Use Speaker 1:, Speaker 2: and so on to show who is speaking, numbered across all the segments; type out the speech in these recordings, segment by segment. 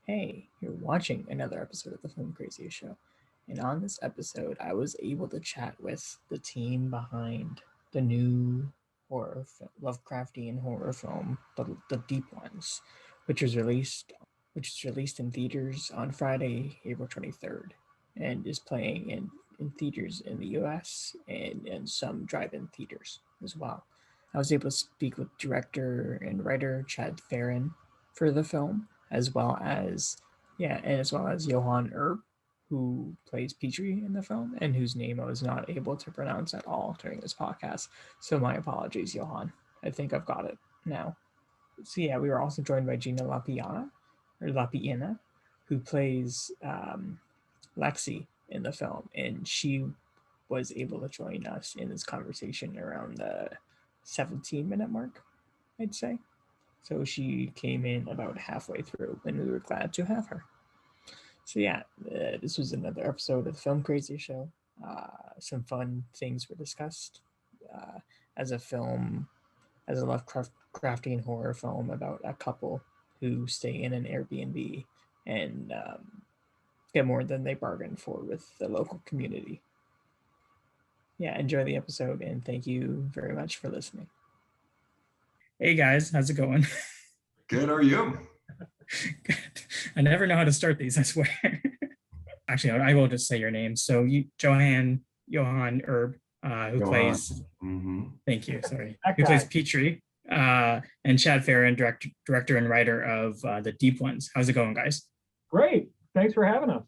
Speaker 1: Hey, you're watching another episode of the Filmcraziest show. And on this episode, I was able to chat with the team behind the new Lovecraftian horror film, the Deep Ones, which was released in theaters on Friday, April 23rd, and is playing in theaters in the US and in some drive-in theaters as well. I was able to speak with director and writer Chad Ferrin for the film, as well as Johann Urb, who plays Petri in the film, and whose name I was not able to pronounce at all during this podcast. So my apologies, Johann. I think I've got it now. So yeah, we were also joined by Gina La Piana, who plays Lexi in the film, and she was able to join us in this conversation around the 17-minute mark, I'd say. So she came in about halfway through, and we were glad to have her. So yeah, this was another episode of the Film Crazy Show. Some fun things were discussed as a film, as a Lovecraftian horror film about a couple who stay in an Airbnb and get more than they bargained for with the local community. Yeah, enjoy the episode, and thank you very much for listening. Hey guys, how's it going?
Speaker 2: Good, how are you?
Speaker 1: Good. I never know how to start these, I swear. Actually, I will just say your name. So Johann Urb, who plays. Thank you. Sorry. Who plays Petri, and Chad Ferrin, director and writer of the Deep Ones. How's it going, guys?
Speaker 3: Great. Thanks for having us.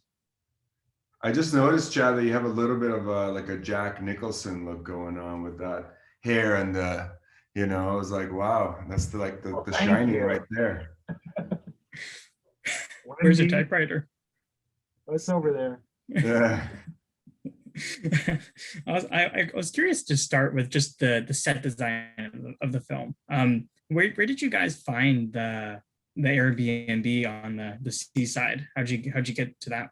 Speaker 2: I just noticed, Chad, that you have a little bit of like a Jack Nicholson look going on with that hair and the, I was like, wow, that's the Shining right there.
Speaker 1: Where's your typewriter?
Speaker 3: It's over there.
Speaker 2: Yeah.
Speaker 1: I was curious to start with just the set design of the film. Where did you guys find the Airbnb on the seaside? How'd you get to that?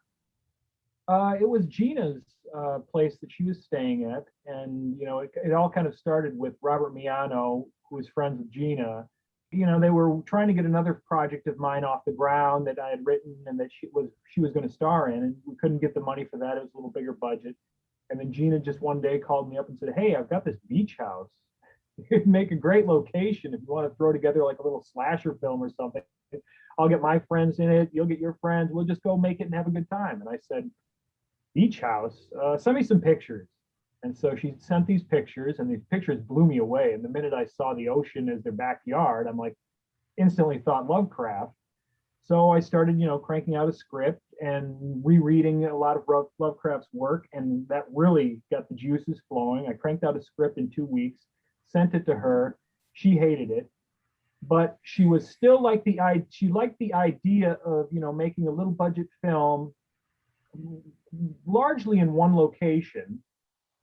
Speaker 3: It was Gina's place that she was staying at, and it all kind of started with Robert Miano, who was friends with Gina. They were trying to get another project of mine off the ground that I had written and that she was going to star in, and we couldn't get the money for that. It was a little bigger budget. And then Gina just one day called me up and said, "Hey, I've got this beach house. It'd make a great location if you want to throw together like a little slasher film or something. I'll get my friends in it. You'll get your friends. We'll just go make it and have a good time." And I said, "Beach house? Send me some pictures." And so she sent these pictures, and these pictures blew me away. And the minute I saw the ocean as their backyard, I'm like, instantly thought Lovecraft. So I started, cranking out a script and rereading a lot of Lovecraft's work, and that really got the juices flowing. I cranked out a script in 2 weeks, sent it to her. She hated it, but she was still she liked the idea of, making a little budget film largely in one location.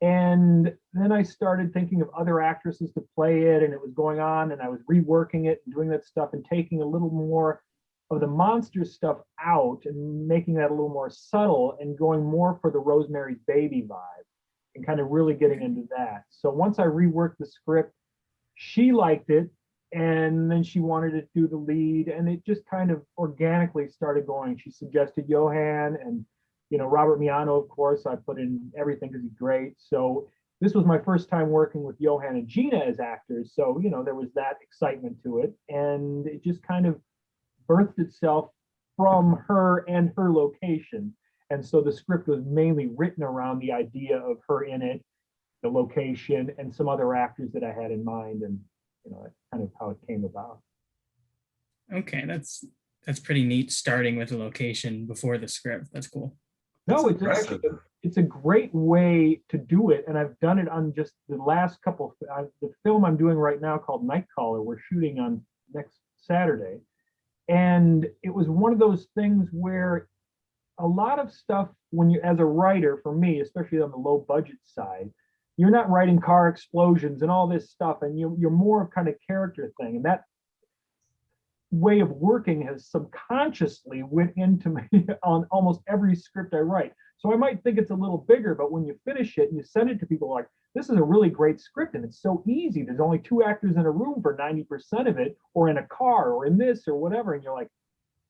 Speaker 3: And then I started thinking of other actresses to play it, and it was going on, and I was reworking it and doing that stuff and taking a little more of the monster stuff out and making that a little more subtle and going more for the Rosemary's Baby vibe and kind of really getting into that. So once I reworked the script, she liked it, and then she wanted to do the lead, and it just kind of organically started going. She suggested Johann and Robert Miano, of course. I put in everything because he's great. So this was my first time working with Johann and Gina as actors. So, there was that excitement to it. And it just kind of birthed itself from her and her location. And so the script was mainly written around the idea of her in it, the location, and some other actors that I had in mind. And, that's kind of how it came about.
Speaker 1: Okay, that's pretty neat, starting with the location before the script. That's cool.
Speaker 3: No, it's a great way to do it, and I've done it on just the last couple. The film I'm doing right now called Nightcaller, we're shooting on next Saturday, and it was one of those things where a lot of stuff, when you, as a writer, for me, especially on the low budget side, you're not writing car explosions and all this stuff, and you're more of kind of character thing, and that way of working has subconsciously went into me on almost every script I write. So I might think it's a little bigger, but when you finish it and you send it to people, like, this is a really great script and it's so easy. There's only 2 actors in a room for 90% of it, or in a car, or in this or whatever. And you're like,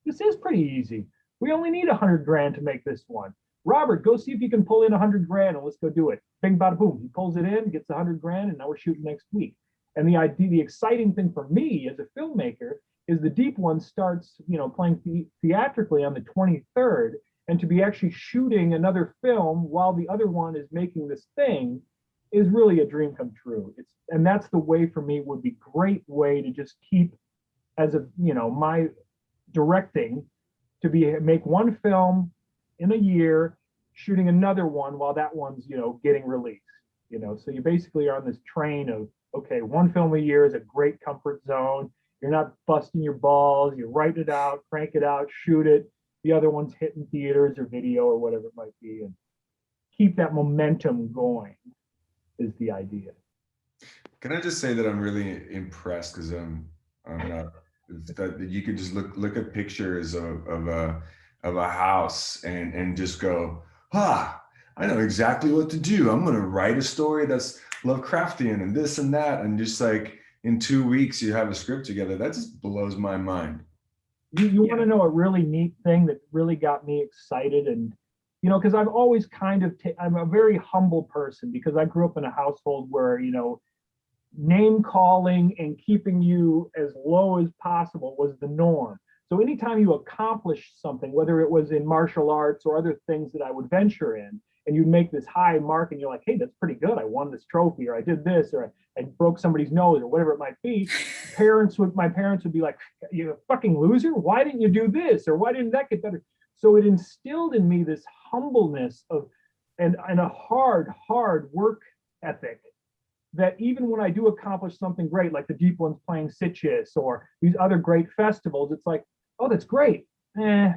Speaker 3: this is pretty easy. We only need 100 grand to make this one. Robert, go see if you can pull in 100 grand and let's go do it. Bing, bada, boom. He pulls it in, gets 100 grand, and now we're shooting next week. And the idea, the exciting thing for me as a filmmaker is the deep one starts, playing theatrically on the 23rd, and to be actually shooting another film while the other one is making this thing is really a dream come true. And that's the way for me would be great way to just keep as a, my directing to make one film in a year, shooting another one while that one's, getting released, so you basically are on this train of, okay, one film a year is a great comfort zone. You're not busting your balls. You write it out, crank it out, shoot it. The other one's hitting theaters or video or whatever it might be, and keep that momentum going is the idea.
Speaker 2: Can I just say that I'm really impressed because I'm not, that you could just look at pictures of a house and just go, I know exactly what to do. I'm gonna write a story that's Lovecraftian and this and that, and just like in 2 weeks you have a script together. That just blows my mind.
Speaker 3: You want to know a really neat thing that really got me excited, and because I've always I'm a very humble person because I grew up in a household where name calling and keeping you as low as possible was the norm. So anytime you accomplish something, whether it was in martial arts or other things that I would venture in, and you'd make this high mark and you're like, hey, that's pretty good. I won this trophy, or I did this, or I broke somebody's nose, or whatever it might be. My parents would be like, you're a fucking loser. Why didn't you do this? Or why didn't that get better? So it instilled in me this humbleness and a hard work ethic that even when I do accomplish something great, like the Deep Ones playing Sitges or these other great festivals, it's like, oh, that's great. You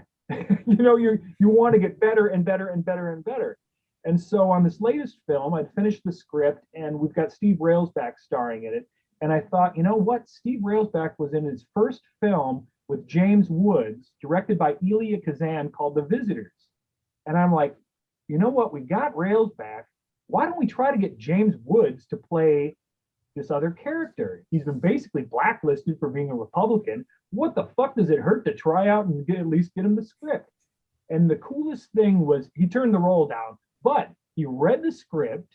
Speaker 3: want to get better and better and better and better. And so on this latest film, I'd finished the script and we've got Steve Railsback starring in it. And I thought, you know what? Steve Railsback was in his first film with James Woods, directed by Elia Kazan, called The Visitors. And I'm like, you know what? We got Railsback. Why don't we try to get James Woods to play this other character? He's been basically blacklisted for being a Republican. What the fuck does it hurt to try out and at least get him the script? And the coolest thing was he turned the role down, but he read the script,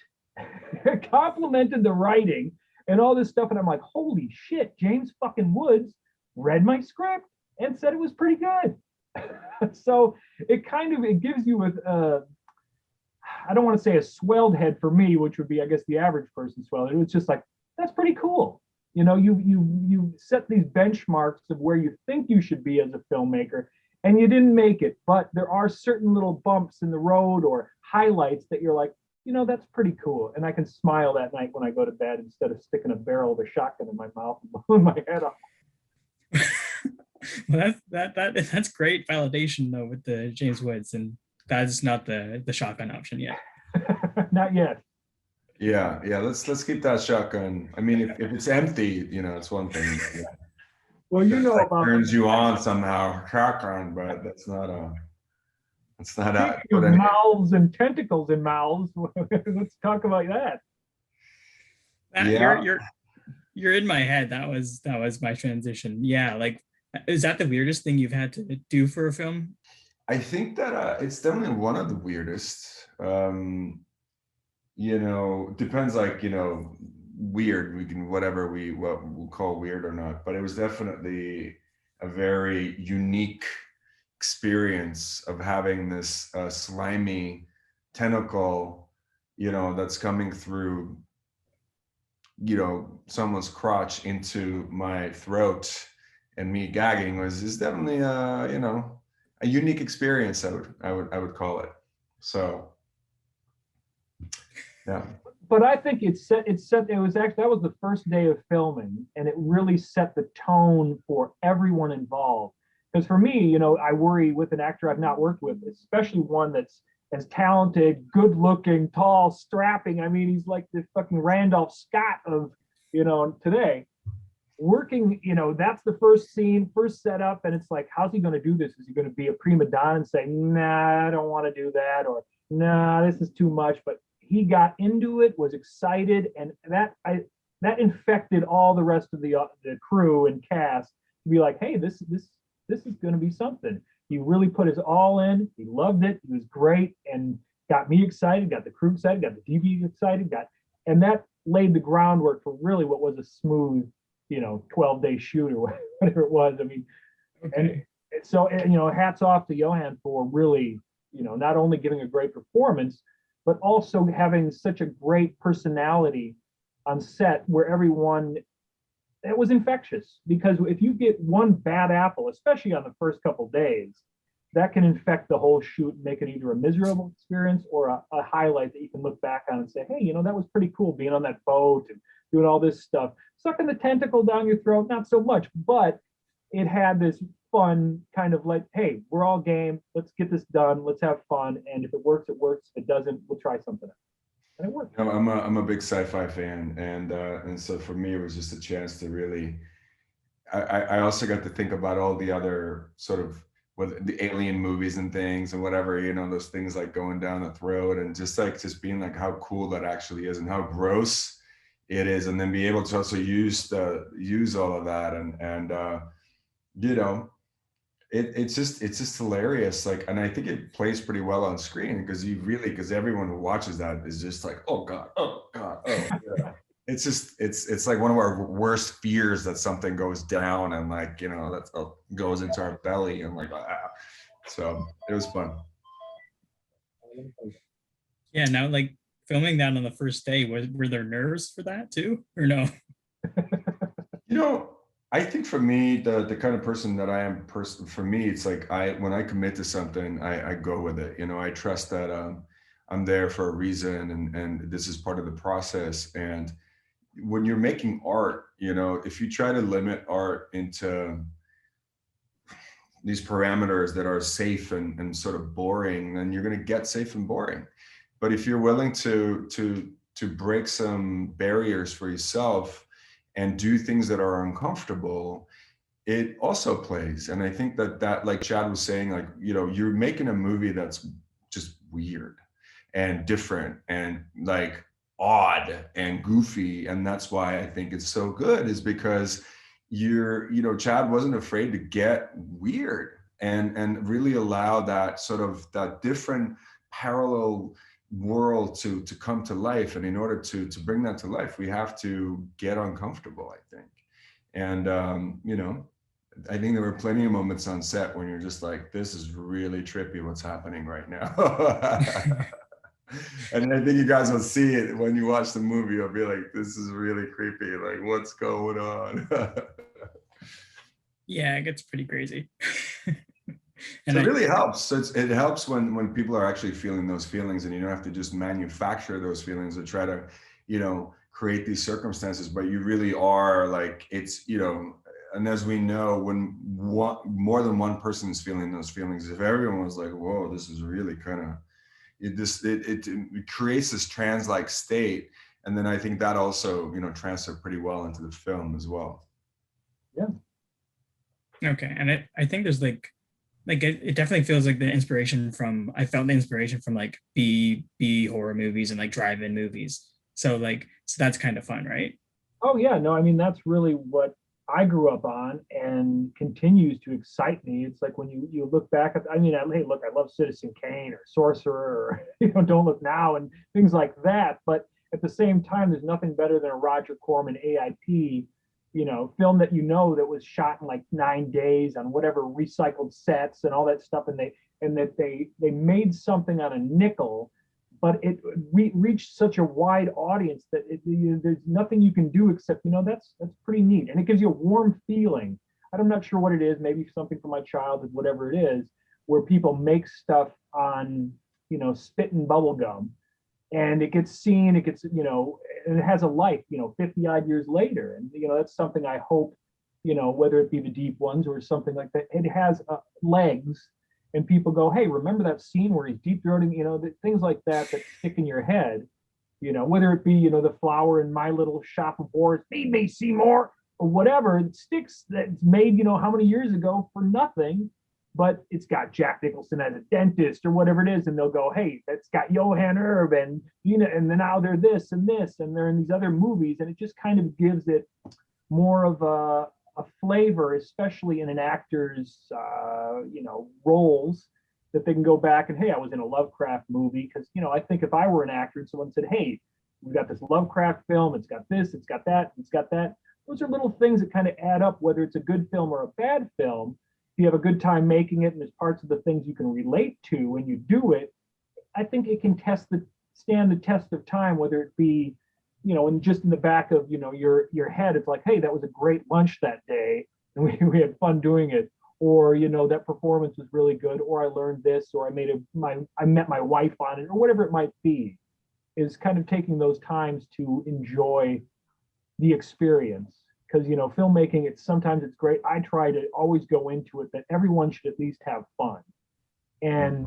Speaker 3: complimented the writing and all this stuff. And I'm like, holy shit, James fucking Woods read my script and said it was pretty good. So it gives you I don't want to say a swelled head for me, which would be, I guess, the average person's swelled head. It was just like, that's pretty cool. You set these benchmarks of where you think you should be as a filmmaker, and you didn't make it. But there are certain little bumps in the road or highlights that you're like, that's pretty cool. And I can smile that night when I go to bed instead of sticking a barrel of a shotgun in my mouth and blowing my head off.
Speaker 1: Well, that's great validation though with the James Woods, and that's not the shotgun option yet.
Speaker 3: Not yet.
Speaker 2: Yeah. Let's keep that shotgun. I mean, if it's empty, it's one thing. Yeah.
Speaker 3: Well, about
Speaker 2: turns you on somehow, shotgun, but that's not
Speaker 3: mouths and tentacles in mouths. Let's talk about that.
Speaker 1: You're in my head. That was my transition. Yeah, like, is that the weirdest thing you've had to do for a film?
Speaker 2: I think that it's definitely one of the weirdest. Depends, like, weird. We can what we'll call weird or not, but it was definitely a very unique experience of having this slimy tentacle, that's coming through, someone's crotch into my throat, and me gagging is definitely a unique experience. I would call it. So, yeah.
Speaker 3: But I think it was actually, that was the first day of filming, and it really set the tone for everyone involved. Because for me, I worry with an actor I've not worked with, especially one that's as talented, good looking, tall, strapping. I mean, he's like the fucking Randolph Scott of, today. Working, that's the first scene, first setup, and it's like, how's he going to do this? Is he going to be a prima donna and say, nah, I don't want to do that, or nah, this is too much? But he got into it, was excited, and that infected all the rest of the crew and cast to be like, hey, this this is going to be something. He really put his all in. He loved it. He was great and got me excited, got the crew excited, got the DB excited, and that laid the groundwork for really what was a smooth, 12-day shoot or whatever it was. I mean,
Speaker 1: Okay.
Speaker 3: and so, hats off to Johann for really, not only giving a great performance, but also having such a great personality on set where everyone, it was infectious. Because if you get one bad apple, especially on the first couple days, that can infect the whole shoot and make it either a miserable experience or a highlight that you can look back on and say, hey, that was pretty cool being on that boat and doing all this stuff. Sucking the tentacle down your throat, not so much, but it had this fun kind of like, hey, we're all game. Let's get this done. Let's have fun. And if it works, it works. If it doesn't, we'll try something else. And it worked.
Speaker 2: I'm a big sci-fi fan, and so for me, it was just a chance to really. I also got to think about all the other sort of the alien movies and things and whatever, those things like going down the throat and just being like how cool that actually is and how gross it is, and then be able to also use all of that and it's just hilarious. Like, and I think it plays pretty well on screen because everyone who watches that is just like, oh God, oh God, oh yeah. It's like one of our worst fears that something goes down and like, that goes into our belly and like, so it was fun.
Speaker 4: Yeah, now like filming that on the first day, were there nerves for that too, or no?
Speaker 2: I think for me, the kind of person that I am, for me, it's like when I commit to something, I go with it. I trust that I'm there for a reason, and this is part of the process. And when you're making art, if you try to limit art into these parameters that are safe and sort of boring, then you're going to get safe and boring. But if you're willing to break some barriers for yourself and do things that are uncomfortable, it also plays. And I think that like Chad was saying, like, you're making a movie that's just weird and different and like odd and goofy. And that's why I think it's so good, is because Chad wasn't afraid to get weird and really allow that sort of that different parallel world to come to life. And in order to bring that to life, we have to get uncomfortable, I think. And I think there were plenty of moments on set when you're just like, this is really trippy what's happening right now. And I think you guys will see it when you watch the movie. You'll be like, this is really creepy, like what's going on.
Speaker 4: Yeah, it gets pretty crazy.
Speaker 2: And it really helps. So it helps when people are actually feeling those feelings, and you don't have to just manufacture those feelings or try to, create these circumstances, but you really are like, it's, and as we know, when more than one person is feeling those feelings, if everyone was like, whoa, this is really kind of, it creates this trance-like state. And then I think that also, transferred pretty well into the film as well.
Speaker 3: Yeah.
Speaker 4: Okay. And I think there's like it definitely feels like I felt the inspiration from like B horror movies and like drive-in movies. So that's kind of fun, right?
Speaker 3: Oh yeah, no, I mean, that's really what I grew up on and continues to excite me. It's like when you look back at, hey, look, I love Citizen Kane or Sorcerer or, Don't Look Now and things like that. But at the same time, there's nothing better than a Roger Corman AIP, film that that was shot in like 9 days on whatever recycled sets and all that stuff, and they made something on a nickel, but it reached such a wide audience that there's nothing you can do except that's pretty neat, and it gives you a warm feeling. I'm not sure what it is, maybe something from my childhood, whatever it is, where people make stuff on spit and bubble gum, and it gets seen, and it has a life, 50 odd years later. And, that's something I hope, whether it be the deep ones or something like that, it has legs, and people go, hey, remember that scene where he's deep throating, things like that stick in your head, whether it be, the flower in My Little Shop of Horrors, feed me, Seymour, or whatever, it sticks, that's made, how many years ago for nothing, but it's got Jack Nicholson as a dentist or whatever it is, and they'll go, hey, that's got Johann Urb and and then now they're this and this, and they're in these other movies, and it just kind of gives it more of a flavor, especially in an actor's, roles, that they can go back and, hey, I was in a Lovecraft movie. Because, I think if I were an actor and someone said, hey, we've got this Lovecraft film, it's got this, it's got that, it's got that. Those are little things that kind of add up, whether it's a good film or a bad film. If you have a good time making it and there's parts of the things you can relate to when you do it, I think it can stand the test of time, whether it be, and just in the back of, your head, it's like, hey, that was a great lunch that day and we had fun doing it. Or, that performance was really good, or I learned this, or I met my wife on it, or whatever it might be, is kind of taking those times to enjoy the experience. Because, filmmaking, sometimes it's great. I try to always go into it that everyone should at least have fun. And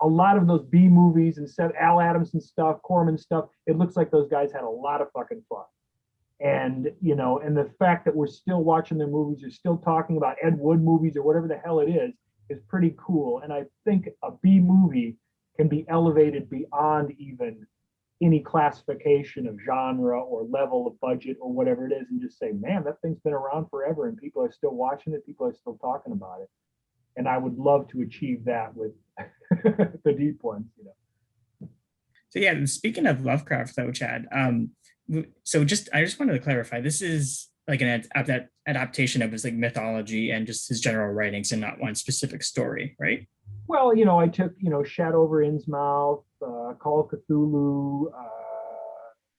Speaker 3: a lot of those B movies and Al Adamson stuff, Corman stuff, it looks like those guys had a lot of fucking fun. And, and the fact that we're still watching their movies, or still talking about Ed Wood movies or whatever the hell it is pretty cool. And I think a B movie can be elevated beyond even any classification of genre or level of budget or whatever it is, and just say, man, that thing's been around forever and people are still watching it, people are still talking about it. And I would love to achieve that with the deep ones,
Speaker 4: So yeah, speaking of Lovecraft though, Chad, so I just wanted to clarify, this is like an adaptation of his like mythology and just his general writings and not one specific story, right?
Speaker 3: Well, I took, Shadow over Innsmouth, Call of Cthulhu,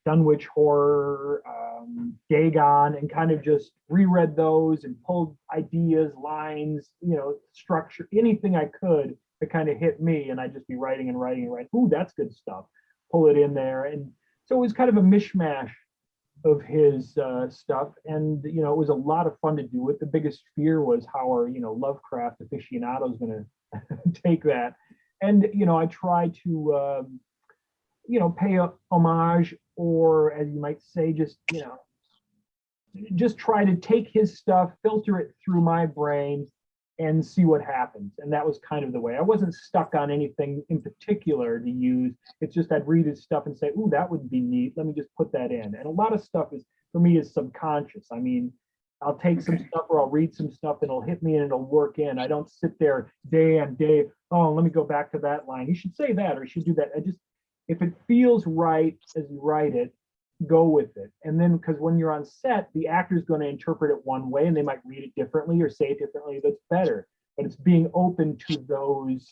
Speaker 3: Dunwich Horror, Dagon, and kind of just reread those and pulled ideas, lines, structure, anything I could that kind of hit me, and I'd just be writing and writing and writing. Ooh, that's good stuff. Pull it in there. And so it was kind of a mishmash of his stuff. And, it was a lot of fun to do it. The biggest fear was how our, Lovecraft aficionado is going to take that. And, I try to, pay a homage, or as you might say, just try to take his stuff, filter it through my brain, and see what happens. And that was kind of the way. I wasn't stuck on anything in particular to use. It's just I'd read his stuff and say, ooh, that would be neat. Let me just put that in. And a lot of stuff for me, is subconscious. I mean, I'll take some stuff, or I'll read some stuff and it'll hit me and it'll work in. I don't sit there day on day, oh, let me go back to that line. You should say that, or you should do that. If it feels right as you write it, go with it. And then, because when you're on set, the actor's going to interpret it one way and they might read it differently or say it differently. That's better. But it's being open to those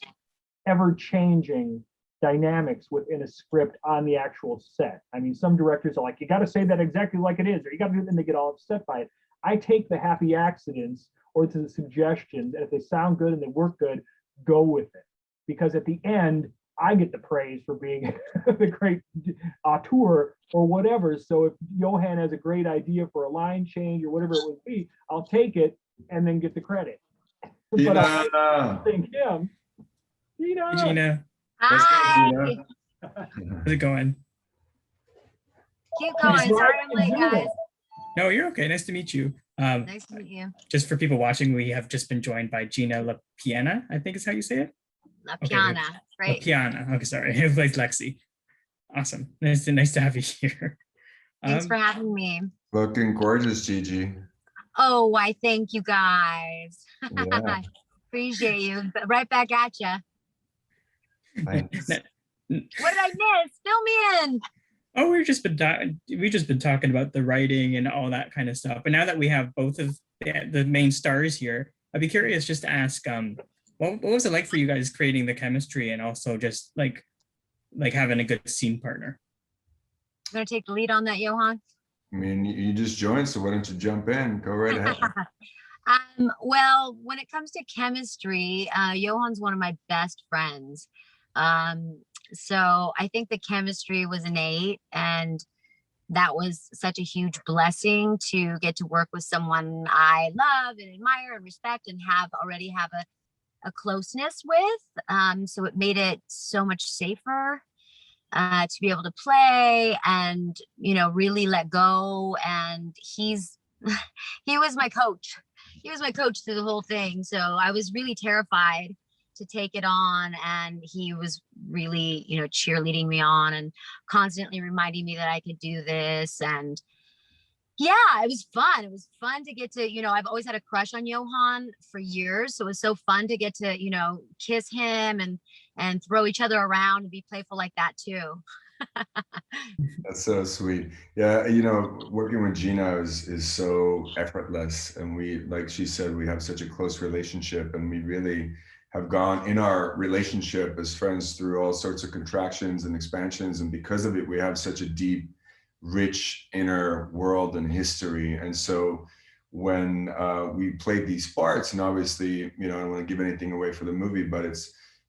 Speaker 3: ever-changing dynamics within a script on the actual set. I mean, some directors are like, you got to say that exactly like it is, or you got to do it, and they get all upset by it. I take the happy accidents or to the suggestions, and if they sound good and they work good, go with it. Because at the end, I get the praise for being the great auteur or whatever. So if Johann has a great idea for a line change or whatever it would be, I'll take it and then get the credit. But I thank him. Gina.
Speaker 4: Hey, Gina.
Speaker 5: Hi.
Speaker 4: How's it going?
Speaker 5: Keep going. Sorry I'm late, guys.
Speaker 4: No, you're okay. Nice to meet you.
Speaker 5: Nice to meet you.
Speaker 4: Just for people watching, we have just been joined by Gina La Piana, I think is how you say it.
Speaker 5: La Piana, right?
Speaker 4: La Piana. Okay, sorry. It was like Lexi. Awesome. Nice to have you here.
Speaker 5: Thanks for having me.
Speaker 2: Looking gorgeous, Gigi.
Speaker 5: Oh, I thank you guys.
Speaker 2: Yeah.
Speaker 5: Appreciate you. Right back at you.
Speaker 2: Thanks.
Speaker 5: What did I miss? Fill me in.
Speaker 4: Oh, we've just been talking about the writing and all that kind of stuff. But now that we have both of the main stars here, I'd be curious just to ask, what was it like for you guys creating the chemistry and also just like having a good scene partner?
Speaker 5: I'm gonna take the lead on that, Johann.
Speaker 2: I mean, you just joined, so why don't you jump in? Go right ahead.
Speaker 5: Well, when it comes to chemistry, Johann's one of my best friends. So I think the chemistry was innate, and that was such a huge blessing to get to work with someone I love and admire and respect and already have a closeness with. So it made it so much safer to be able to play and, really let go. And he was my coach. He was my coach through the whole thing. So I was really terrified to take it on, and he was really, cheerleading me on and constantly reminding me that I could do this. And Yeah, it was fun. It was fun to get to, I've always had a crush on Johann for years. So it was so fun to get to, kiss him and throw each other around and be playful like that too.
Speaker 2: That's so sweet. Yeah, working with Gina is so effortless, and we, like she said, we have such a close relationship, and we really have gone in our relationship as friends through all sorts of contractions and expansions, and because of it, we have such a deep, rich inner world and history. And so when we played these parts, and obviously, I don't want to give anything away for the movie, but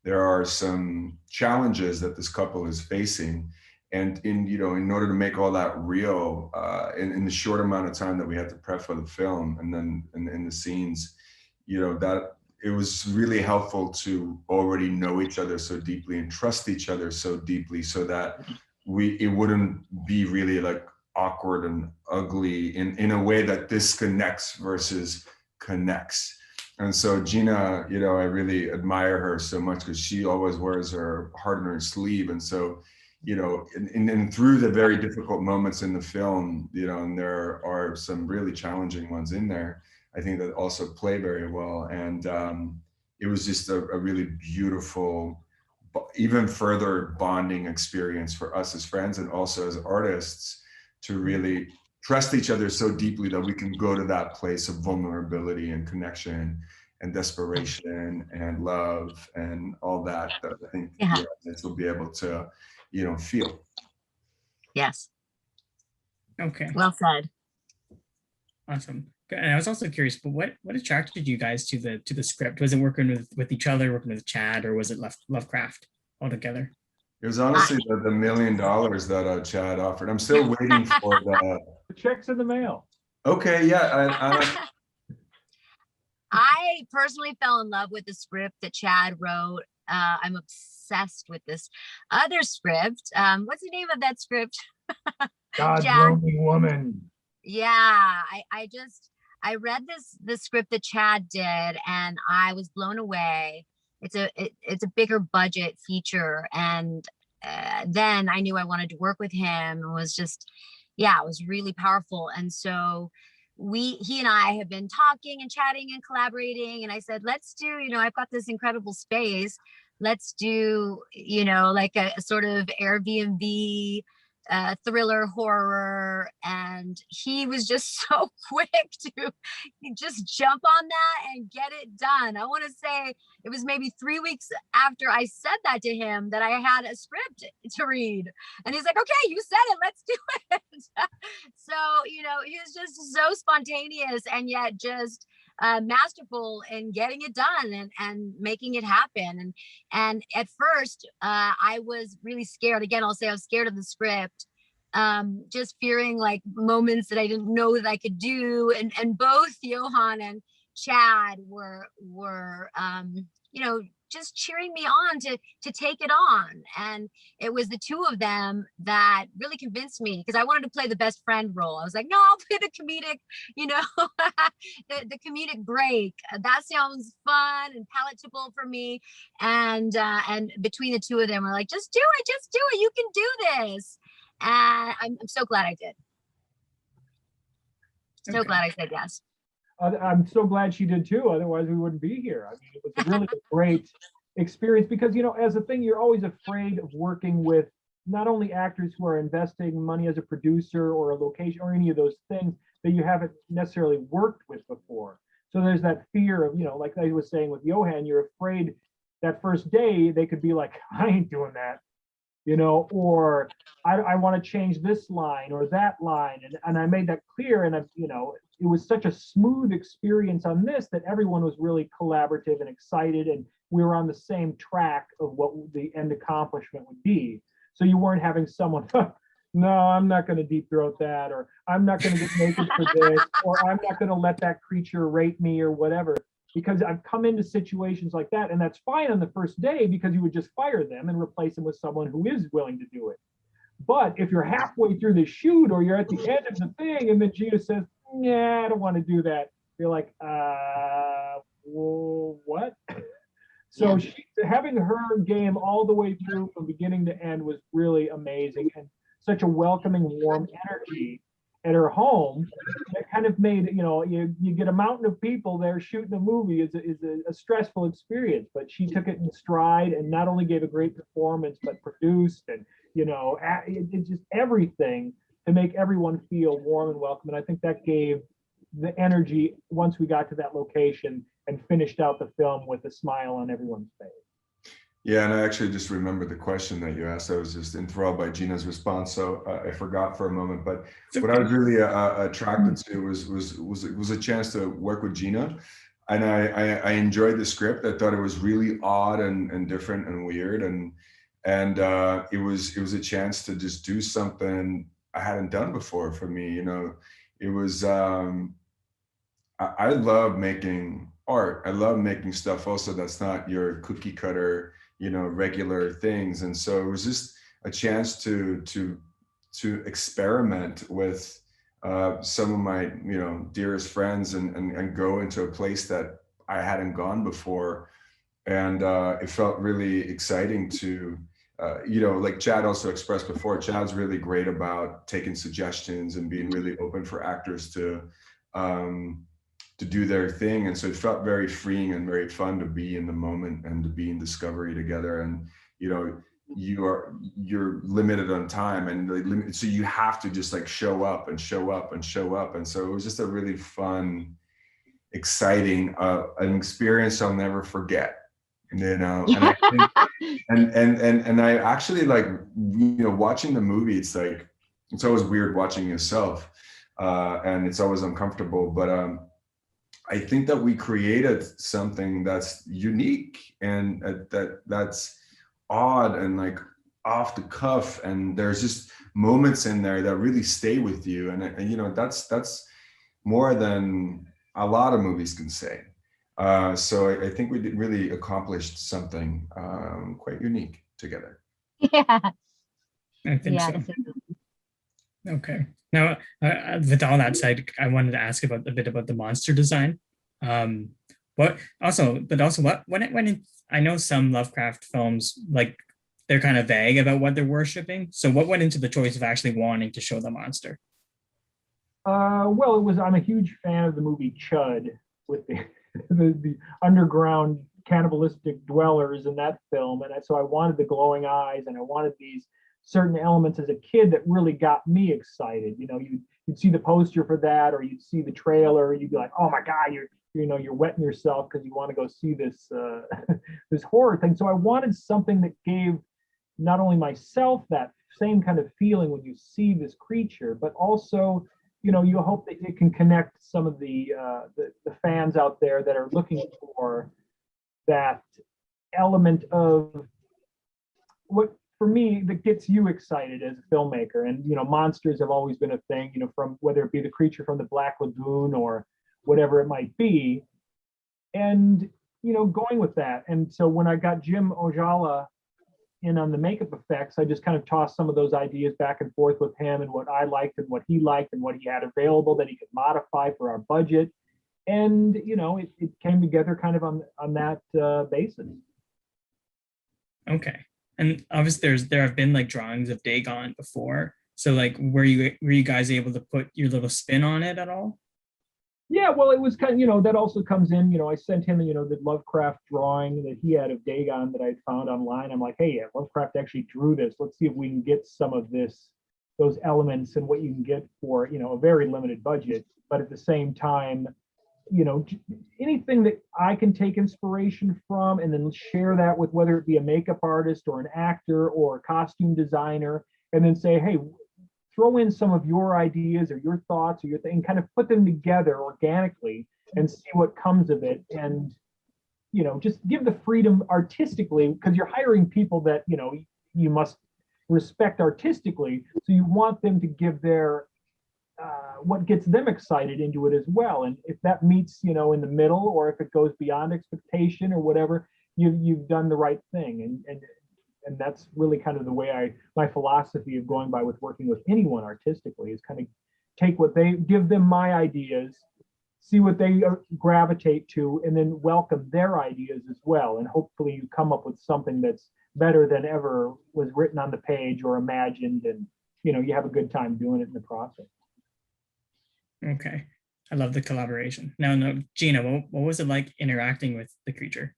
Speaker 2: there are some challenges that this couple is facing. And in order to make all that real in the short amount of time that we had to prep for the film, and then in the scenes, that it was really helpful to already know each other so deeply and trust each other so deeply, so that it wouldn't be really like awkward and ugly in a way that disconnects versus connects. And so Gina, I really admire her so much because she always wears her heart on her sleeve. And so, and through the very difficult moments in the film, and there are some really challenging ones in there, I think that also play very well. And it was just a really beautiful, even further bonding experience for us as friends and also as artists to really trust each other so deeply that we can go to that place of vulnerability and connection and desperation and love and all that I think this will be able to, feel.
Speaker 5: Yes.
Speaker 4: Okay.
Speaker 5: Well said.
Speaker 4: Awesome. And I was also curious, but what attracted you guys to the script? Was it working with each other, working with Chad, or was it Lovecraft altogether?
Speaker 2: It was honestly the $1 million that Chad offered. I'm still waiting for the
Speaker 3: checks in the mail.
Speaker 2: Okay, yeah.
Speaker 5: I personally fell in love with the script that Chad wrote. I'm obsessed with this other script. What's the name of that script?
Speaker 3: God's Lonely Woman.
Speaker 5: Yeah, I read the script that Chad did, and I was blown away. It's a bigger budget feature, and then I knew I wanted to work with him. It was just, it was really powerful. And so he and I have been talking and chatting and collaborating, and I said, let's do, I've got this incredible space. Let's do, like a sort of Airbnb thriller horror. And he was just so quick to just jump on that and get it done. I want to say it was maybe 3 weeks after I said that to him that I had a script to read, and he's like, okay, you said it, let's do it. So he was just so spontaneous and yet just masterful in getting it done and making it happen. And at first I was really scared. Again, I'll say I was scared of the script, just fearing like moments that I didn't know that I could do. And both Johann and Chad were just cheering me on to take it on. And it was the two of them that really convinced me, because I wanted to play the best friend role. I was like, no, I'll play the comedic, the comedic break. That sounds fun and palatable for me. And between the two of them, we're like, just do it. You can do this. And I'm so glad I did. So glad I said yes.
Speaker 3: I'm so glad she did too. Otherwise, we wouldn't be here. I mean, it was really a great experience because, as a thing, you're always afraid of working with not only actors who are investing money as a producer or a location or any of those things that you haven't necessarily worked with before. So there's that fear of, like I was saying with Johann, you're afraid that first day they could be like, I ain't doing that, or I want to change this line or that line. And I made that clear. And, it was such a smooth experience on this that everyone was really collaborative and excited. And we were on the same track of what the end accomplishment would be. So you weren't having someone, no, I'm not going to deep throat that, or I'm not going to get naked for this, or I'm not going to let that creature rape me or whatever. Because I've come into situations like that, and that's fine on the first day because you would just fire them and replace them with someone who is willing to do it. But if you're halfway through the shoot or you're at the end of the thing and then Gina says, yeah, I don't want to do that, you're like, well, what? So having her game all the way through from beginning to end was really amazing, and such a welcoming, warm energy. at her home. It kind of made, you get a mountain of people there shooting a movie is a stressful experience, but she took it in stride and not only gave a great performance, but produced and, it just everything to make everyone feel warm and welcome. And I think that gave the energy once we got to that location and finished out the film with a smile on everyone's face.
Speaker 2: Yeah, and I actually just remembered the question that you asked. I was just enthralled by Gina's response, so I forgot for a moment. But what I was really attracted to was a chance to work with Gina, and I enjoyed the script. I thought it was really odd and different and weird, and it was a chance to just do something I hadn't done before for me. It was I love making art. I love making stuff also that's not your cookie cutter, regular things. And so it was just a chance to experiment with some of my, dearest friends and go into a place that I hadn't gone before. And it felt really exciting to, like Chad also expressed before, Chad's really great about taking suggestions and being really open for actors to do their thing. And so it felt very freeing and very fun to be in the moment and to be in discovery together. And, you're limited on time, and so you have to just like show up and show up and show up. And so it was just a really fun, exciting, an experience I'll never forget. And I think, and I actually like, watching the movie, it's like, it's always weird watching yourself, and it's always uncomfortable, but I think that we created something that's unique and that's odd and like off the cuff, and there's just moments in there that really stay with you, and that's more than a lot of movies can say. So I think we really accomplished something quite unique together.
Speaker 5: Yeah.
Speaker 4: I think so. Okay. Now, with all that said, I wanted to ask a bit about the monster design. I know some Lovecraft films, like, they're kind of vague about what they're worshiping. So what went into the choice of actually wanting to show the monster?
Speaker 3: Well, I'm a huge fan of the movie Chud with the underground cannibalistic dwellers in that film. And so I wanted the glowing eyes, and I wanted these certain elements as a kid that really got me excited. You'd see the poster for that, or you'd see the trailer, you'd be like, oh my God, you're wetting yourself because you want to go see this this horror thing. So I wanted something that gave not only myself that same kind of feeling when you see this creature, but also, you hope that it can connect some of the fans out there that are looking for that element of what, for me, that gets you excited as a filmmaker. And monsters have always been a thing, from whether it be the creature from the Black Lagoon or whatever it might be, and going with that. And so when I got Jim Ojala in on the makeup effects, I just kind of tossed some of those ideas back and forth with him, and what I liked and what he liked and what he had available that he could modify for our budget. And it came together kind of on that basis.
Speaker 4: Okay. And obviously there have been like drawings of Dagon before. So like, were you guys able to put your little spin on it at all?
Speaker 3: Yeah, well, it was kind of, that also comes in, I sent him, the Lovecraft drawing that he had of Dagon that I'd found online. I'm like, hey, yeah, Lovecraft actually drew this. Let's see if we can get some of those elements and what you can get for, a very limited budget. But at the same time, anything that I can take inspiration from and then share that with, whether it be a makeup artist or an actor or a costume designer, and then say, hey, throw in some of your ideas or your thoughts or your thing, kind of put them together organically and see what comes of it. And, just give the freedom artistically, because you're hiring people that, you must respect artistically. So you want them to give their, what gets them excited into it as well. And if that meets, in the middle, or if it goes beyond expectation or whatever, you've done the right thing. And that's really kind of the way my philosophy of going by with working with anyone artistically is kind of take what they give them, my ideas, see what they gravitate to, and then welcome their ideas as well. And hopefully you come up with something that's better than ever was written on the page or imagined, and you have a good time doing it in the process.
Speaker 4: Okay. I love the collaboration. Now, no, Gina, what was it like interacting with the creature?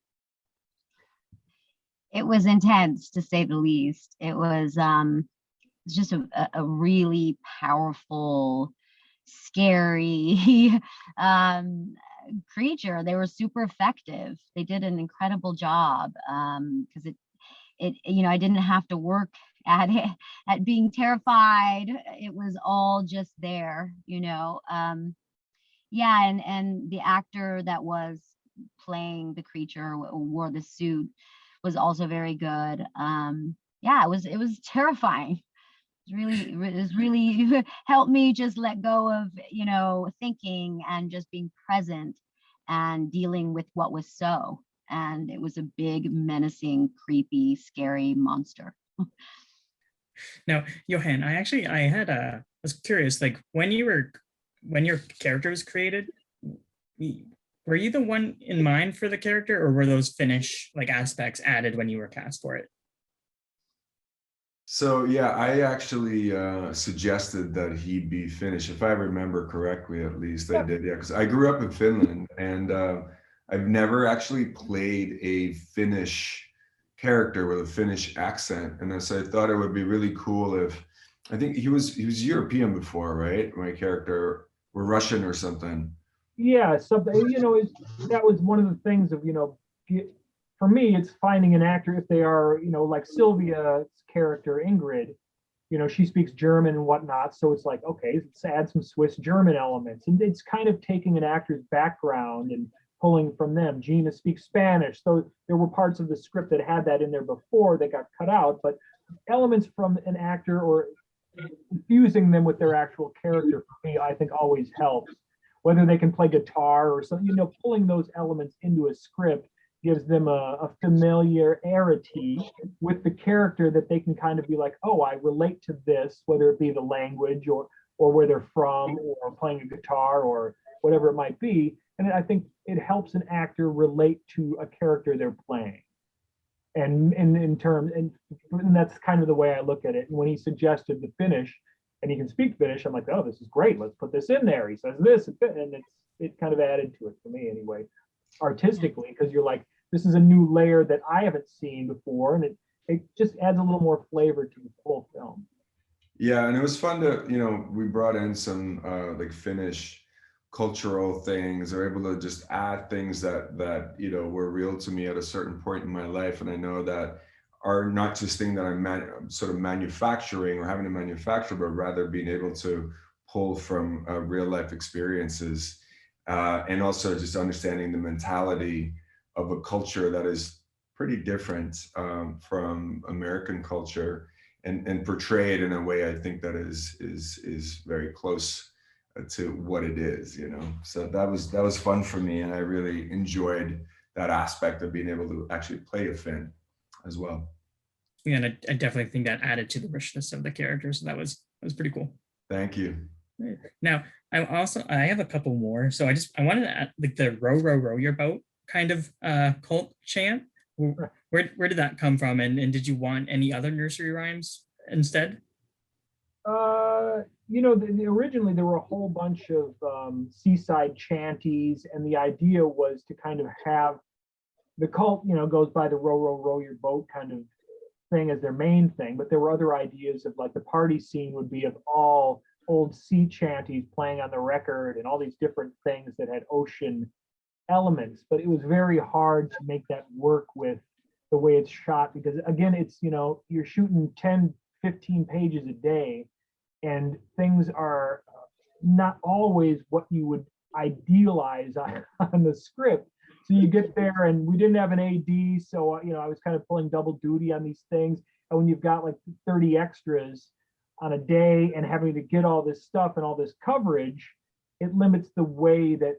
Speaker 5: It was intense, to say the least. It was just a really powerful, scary creature. They were super effective. They did an incredible job because I didn't have to work at it, at being terrified. It was all just there. Yeah, and the actor that was playing the creature, wore the suit, was also very good. Yeah, it was terrifying. It was really helped me just let go of thinking and just being present and dealing with what was so. And it was a big, menacing, creepy, scary monster.
Speaker 4: Now, Johann, I was curious, like when your character was created, were you the one in mind for the character, or were those Finnish like aspects added when you were cast for it?
Speaker 2: So yeah, I actually suggested that he be Finnish, if I remember correctly. At least I did, yeah, because I grew up in Finland, and I've never actually played a Finnish character with a Finnish accent, and so I thought it would be really cool if, I think he was European before, right? My character, or Russian or something.
Speaker 3: Yeah, something, that was one of the things of, for me, it's finding an actor if they are, like Silvia's character, Ingrid, she speaks German and whatnot. So it's like, okay, let's add some Swiss German elements. And it's kind of taking an actor's background and pulling from them. Gina speaks Spanish. So there were parts of the script that had that in there before that got cut out, but elements from an actor or infusing them with their actual character, for me, I think always helps. Whether they can play guitar or something, pulling those elements into a script gives them a familiarity with the character that they can kind of be like, oh, I relate to this, whether it be the language or where they're from or playing a guitar or whatever it might be. And I think it helps an actor relate to a character they're playing. And that's kind of the way I look at it. And when he suggested the Finnish, and he can speak Finnish, I'm like, oh, this is great. Let's put this in there. He says this, and it kind of added to it for me anyway, artistically, because you're like, this is a new layer that I haven't seen before, and it just adds a little more flavor to the whole film.
Speaker 2: Yeah, and it was fun to, we brought in some like Finnish cultural things, or able to just add things that were real to me at a certain point in my life, and I know that are not just things that I'm sort of manufacturing or having to manufacture, but rather being able to pull from real life experiences, and also just understanding the mentality of a culture that is pretty different from American culture, and portrayed in a way I think that is very close to what it is, So that was fun for me, and I really enjoyed that aspect of being able to actually play a Finn as well.
Speaker 4: Yeah, and I definitely think that added to the richness of the character, so that was pretty cool.
Speaker 2: Thank you.
Speaker 4: Now, I have a couple more. So I wanted to add, like, the row row row your boat kind of cult chant. Where did that come from, and did you want any other nursery rhymes instead?
Speaker 3: Originally there were a whole bunch of seaside chanties, and the idea was to kind of have the cult, goes by the row row row your boat kind of thing as their main thing, but there were other ideas of, like, the party scene would be of all old sea chanties playing on the record and all these different things that had ocean elements. But it was very hard to make that work with the way it's shot, because again, it's, you're shooting 10, 15 pages a day, and things are not always what you would idealize on the script. So you get there, and we didn't have an AD, so I was kind of pulling double duty on these things. And when you've got like 30 extras on a day and having to get all this stuff and all this coverage, it limits the way that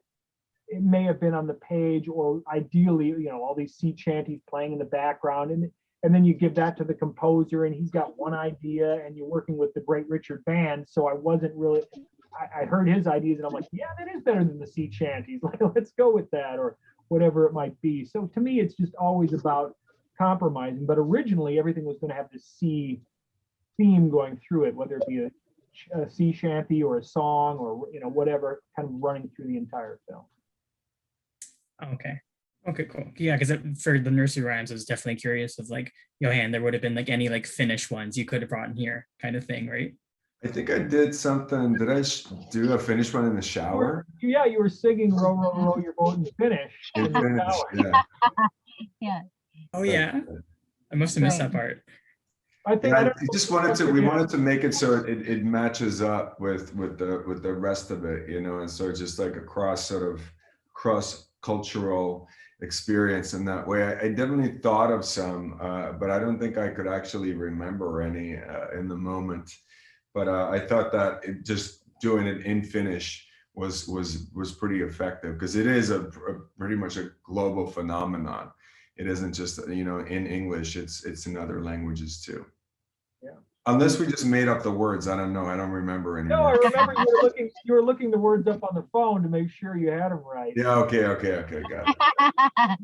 Speaker 3: it may have been on the page, or ideally, all these sea chanties playing in the background, and then you give that to the composer, and he's got one idea, and you're working with the great Richard Band. So I wasn't really, I heard his ideas, and I'm like, yeah, that is better than the sea chanties. Like, let's go with that, or whatever it might be. So to me, it's just always about compromising. But originally, everything was going to have this sea theme going through it, whether it be sea shanty or a song or whatever kind of running through the entire film.
Speaker 4: Okay. Okay, cool. Yeah, because for the nursery rhymes, I was definitely curious of like, Johann, there would have been like any like Finnish ones you could have brought in here kind of thing, right?
Speaker 2: I think I did something. Did I do a Finnish one in the shower?
Speaker 3: You were singing "Row, row, row your boat" in Finnish.
Speaker 2: In Finnish, yeah.
Speaker 5: Yeah.
Speaker 4: Oh yeah, I must have missed that part.
Speaker 3: I think
Speaker 2: Yeah, we wanted to make it so it matches up with the rest of it, and so it's just like a cross cultural experience in that way. I definitely thought of some, but I don't think I could actually remember any in the moment. But I thought that just doing it in Finnish was pretty effective, because it is a pretty much a global phenomenon. It isn't just in English. It's in other languages too.
Speaker 3: Yeah.
Speaker 2: Unless we just made up the words. I don't know. I don't remember anymore.
Speaker 3: No, I remember you were looking the words up on the phone to make sure you had them right.
Speaker 2: Yeah. Okay. Got it.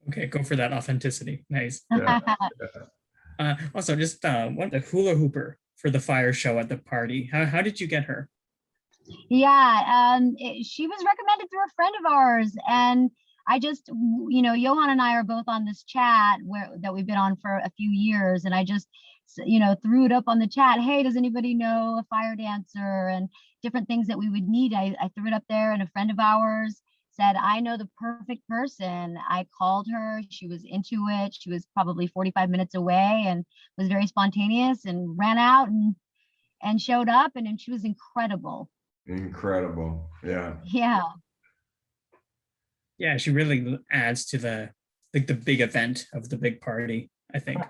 Speaker 4: Okay, go for that authenticity. Nice.
Speaker 2: Yeah.
Speaker 4: Also, just what the hula hooper for the fire show at the party. How did you get her?
Speaker 5: Yeah, she was recommended through a friend of ours, and I just, Johann and I are both on this chat that we've been on for a few years, and I just, threw it up on the chat. Hey, does anybody know a fire dancer and different things that we would need? I threw it up there, and a friend of ours said, I know the perfect person. I called her. She was into it. She was probably 45 minutes away and was very spontaneous and ran out and showed up, and she was incredible.
Speaker 2: Incredible. Yeah.
Speaker 5: Yeah.
Speaker 4: Yeah, she really adds to the big event of the big party, I think.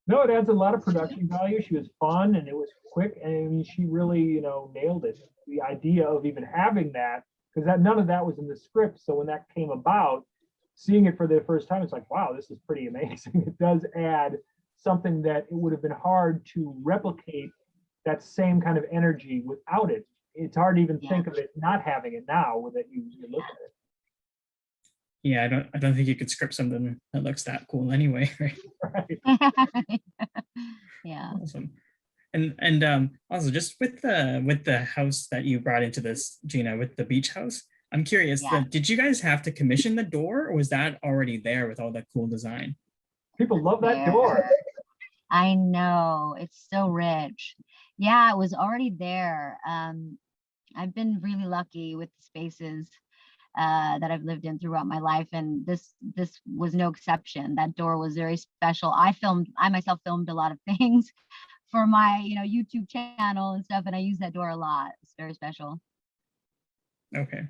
Speaker 3: No, it adds a lot of production value. She was fun and it was quick, and I mean, she really, nailed it. The idea of even having that, because none of that was in the script. So when that came about, seeing it for the first time, it's like, wow, this is pretty amazing. It does add something that it would have been hard to replicate, that same kind of energy without it. It's hard to even think of it not having it now that you look at it.
Speaker 4: Yeah, I don't think you could script something that looks that cool anyway, right?
Speaker 3: Right.
Speaker 5: Yeah.
Speaker 4: Awesome. And also just with the house that you brought into this, Gina, with the beach house, I'm curious, did you guys have to commission the door, or was that already there with all that cool design?
Speaker 3: People love that door.
Speaker 5: I know, it's so rich. Yeah, it was already there. I've been really lucky with the spaces that I've lived in throughout my life, and this was no exception. That door was very special. I myself filmed a lot of things for my YouTube channel and stuff, and I use that door a lot. It's very special.
Speaker 4: Okay.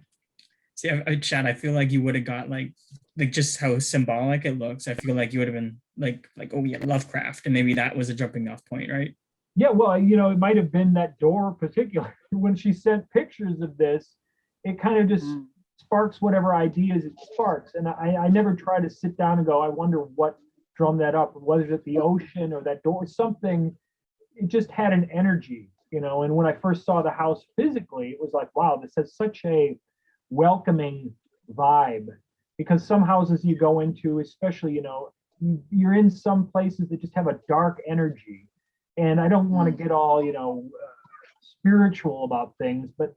Speaker 4: See, Chad, I feel like you would have got like just how symbolic it looks. I feel like you would have been like, oh yeah, Lovecraft, and maybe that was a jumping off point, right?
Speaker 3: Yeah, well, it might have been that door particular. When she sent pictures of this, it kind of just sparks whatever ideas it sparks. And I never try to sit down and go, I wonder what drummed that up, whether it's the ocean or that door, something. It just had an energy, and when I first saw the house physically, it was like, wow, this has such a welcoming vibe. Because some houses you go into, especially, you're in some places that just have a dark energy. And I don't want to get all, spiritual about things, but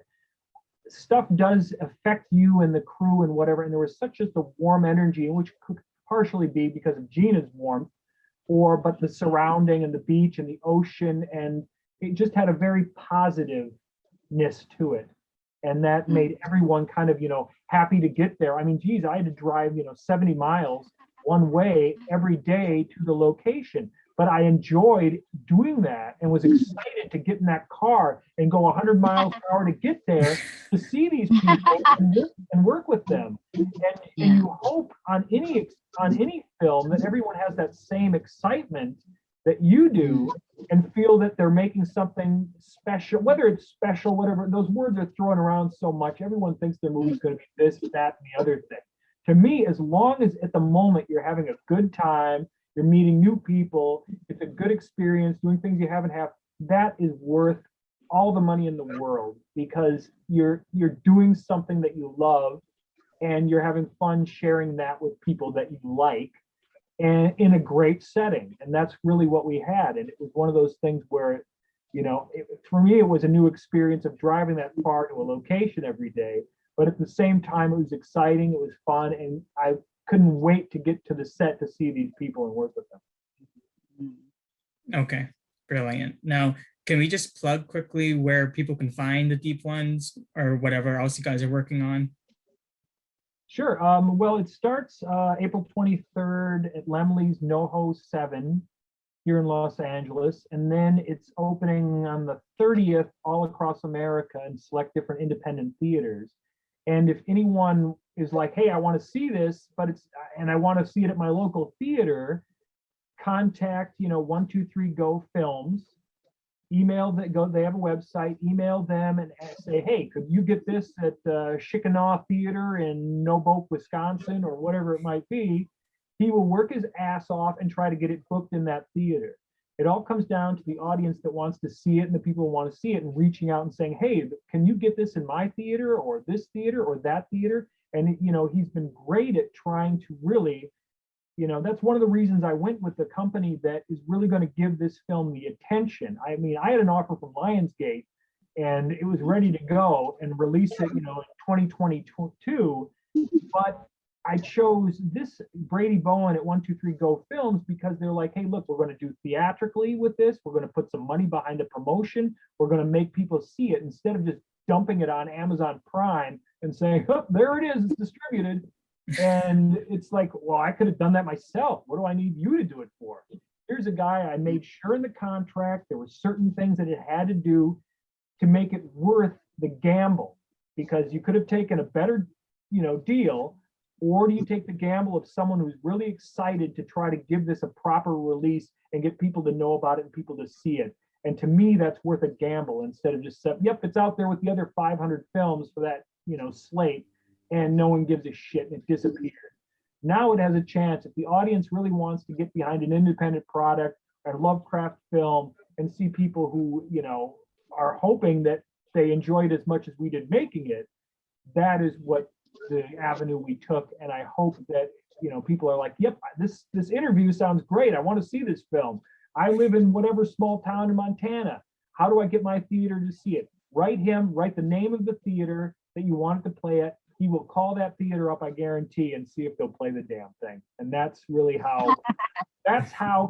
Speaker 3: stuff does affect you and the crew and whatever. And there was such just a warm energy, which could partially be because of Gina's warmth, but the surrounding and the beach and the ocean, and it just had a very positiveness to it. And that made everyone kind of, happy to get there. I mean, geez, I had to drive, 70 miles one way every day to the location. But I enjoyed doing that and was excited to get in that car and go 100 miles per hour to get there to see these people and work with them. And you hope on any film that everyone has that same excitement that you do and feel that they're making something special, whether it's special, whatever. Those words are thrown around so much. Everyone thinks their movie's going to be this, that, and the other thing. To me, as long as at the moment you're having a good time, you're meeting new people, it's a good experience, doing things you haven't had, that is worth all the money in the world, because you're doing something that you love and you're having fun sharing that with people that you like, and in a great setting. And that's really what we had. And it was one of those things where for me, it was a new experience of driving that far to a location every day. But at the same time, it was exciting, it was fun, and I couldn't wait to get to the set to see these people and work with them.
Speaker 4: Okay, brilliant. Now, can we just plug quickly where people can find the Deep Ones or whatever else you guys are working on?
Speaker 3: Sure. Well, it starts April 23rd at Lemley's NoHo 7 here in Los Angeles. And then it's opening on the 30th all across America in select different independent theaters. And if anyone is like, hey, I want to see this, and I want to see it at my local theater, contact, 123 Go Films. Email that go. They have a website. Email them and say, hey, could you get this at Chickanaw Theater in Noboke, Wisconsin, or whatever it might be? He will work his ass off and try to get it booked in that theater. It all comes down to the audience that wants to see it and the people who want to see it and reaching out and saying, hey, can you get this in my theater or this theater or that theater? And, he's been great at trying to really, that's one of the reasons I went with the company that is really going to give this film the attention. I mean, I had an offer from Lionsgate and it was ready to go and release it, in 2022, but I chose this Brady Bowen at 123 Go Films because they're like, hey, look, we're going to do theatrically with this. We're going to put some money behind the promotion. We're going to make people see it instead of just dumping it on Amazon Prime and saying, oh, there it is, it's distributed. And it's like, well, I could have done that myself. What do I need you to do it for? Here's a guy, I made sure in the contract there were certain things that it had to do to make it worth the gamble, because you could have taken a better, deal. Or do you take the gamble of someone who's really excited to try to give this a proper release and get people to know about it and people to see it? And to me, that's worth a gamble instead of just saying, yep, it's out there with the other 500 films for that, slate, and no one gives a shit and it disappeared. Now it has a chance. If the audience really wants to get behind an independent product, a Lovecraft film, and see people who, are hoping that they enjoyed as much as we did making it, that is what the avenue we took. And I hope that people are like, yep, this interview sounds great, I want to see this film. I live in whatever small town in Montana, how do I get my theater to see it? Write the name of the theater that you want it to play at. He will call that theater up, I guarantee, and see if they'll play the damn thing. And that's really how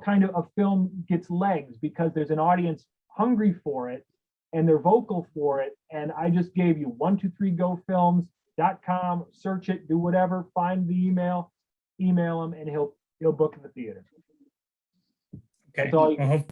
Speaker 3: kind of a film gets legs, because there's an audience hungry for it and they're vocal for it. And I just gave you 123gofilms.com, search it, do whatever, find the email him, and he'll book the theater.
Speaker 4: Okay.
Speaker 3: That's all you
Speaker 4: well,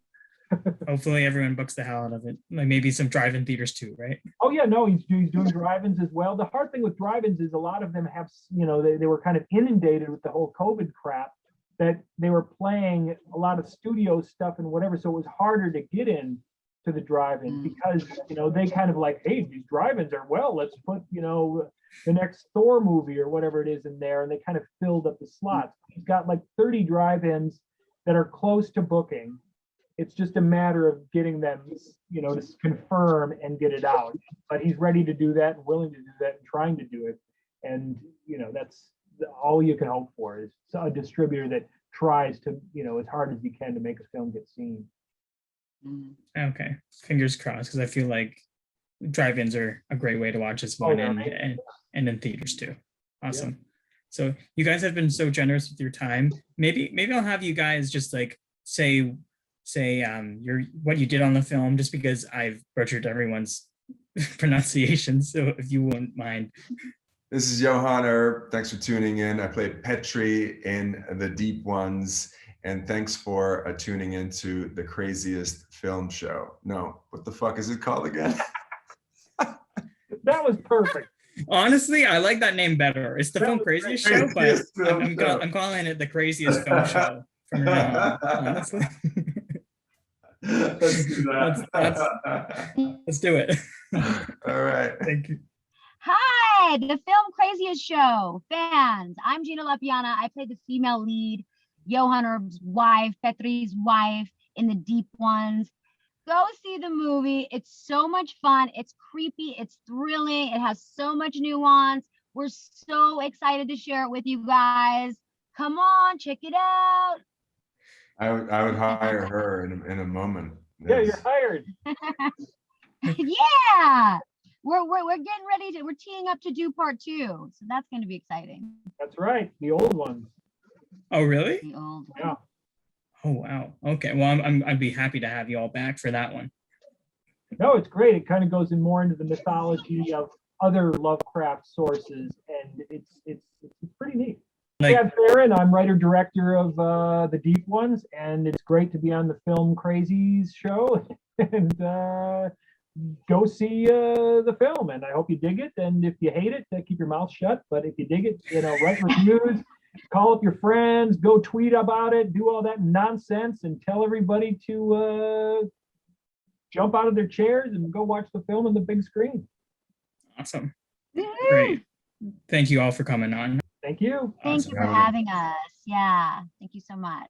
Speaker 4: hopefully everyone books the hell out of it. Like maybe some drive-in theaters too, right?
Speaker 3: Oh yeah, no, he's doing drive-ins as well. The hard thing with drive-ins is a lot of them have, they were kind of inundated with the whole COVID crap, that they were playing a lot of studio stuff and whatever. So it was harder to get in to the drive-in because, they kind of like, hey, these drive-ins are, well, let's put, the next Thor movie or whatever it is in there. And they kind of filled up the slots. He's got like 30 drive-ins that are close to booking. It's just a matter of getting them, to confirm and get it out. But he's ready to do that and willing to do that and trying to do it. And, that's all you can hope for, is a distributor that tries to, as hard as he can to make a film get seen.
Speaker 4: Okay, fingers crossed, because I feel like drive-ins are a great way to watch this one, and in theaters too. Awesome. Yeah. So you guys have been so generous with your time. Maybe I'll have you guys just like say what you did on the film, just because I've butchered everyone's pronunciation. So if you wouldn't mind.
Speaker 2: This is Johann Urb. Thanks for tuning in. I played Petri in The Deep Ones. And thanks for tuning into the Craziest Film Show. No, what the fuck is it called again?
Speaker 3: That was perfect.
Speaker 4: Honestly, I like that name better. It's the Filmcraziest Show, but I'm calling it the Craziest Film Show from now on, honestly.
Speaker 2: Let's do that.
Speaker 4: Let's do it.
Speaker 2: All right.
Speaker 4: Thank you.
Speaker 5: Hi, the Filmcraziest Show fans. I'm Gina La Piana. I play the female lead, Johann Urb's wife, Petri's wife in The Deep Ones. Go see the movie. It's so much fun. It's creepy. It's thrilling. It has so much nuance. We're so excited to share it with you guys. Come on, check it out.
Speaker 2: I would hire her in a moment.
Speaker 3: Yeah,
Speaker 2: Yes.
Speaker 3: you're hired.
Speaker 6: Yeah. We're getting ready to, we're teeing up to do part 2. So that's going to be exciting.
Speaker 3: That's right. The old ones.
Speaker 4: Oh, really?
Speaker 6: The old.
Speaker 3: Yeah.
Speaker 4: Oh, wow. Okay. Well, I'd be happy to have you all back for that one.
Speaker 3: No, it's great. It kind of goes in more into the mythology of other Lovecraft sources, and it's pretty neat.
Speaker 4: Like,
Speaker 3: Chad Ferrin, I'm writer director of the Deep Ones, and it's great to be on the Filmcraziest show and go see the film. And I hope you dig it. And if you hate it, keep your mouth shut. But if you dig it, write reviews, call up your friends, go tweet about it, do all that nonsense, and tell everybody to jump out of their chairs and go watch the film on the big screen.
Speaker 4: awesome. Great. Thank you all for coming on.
Speaker 3: Thank you.
Speaker 6: Thank
Speaker 4: Awesome.
Speaker 6: you for having us. Yeah. Thank you so much.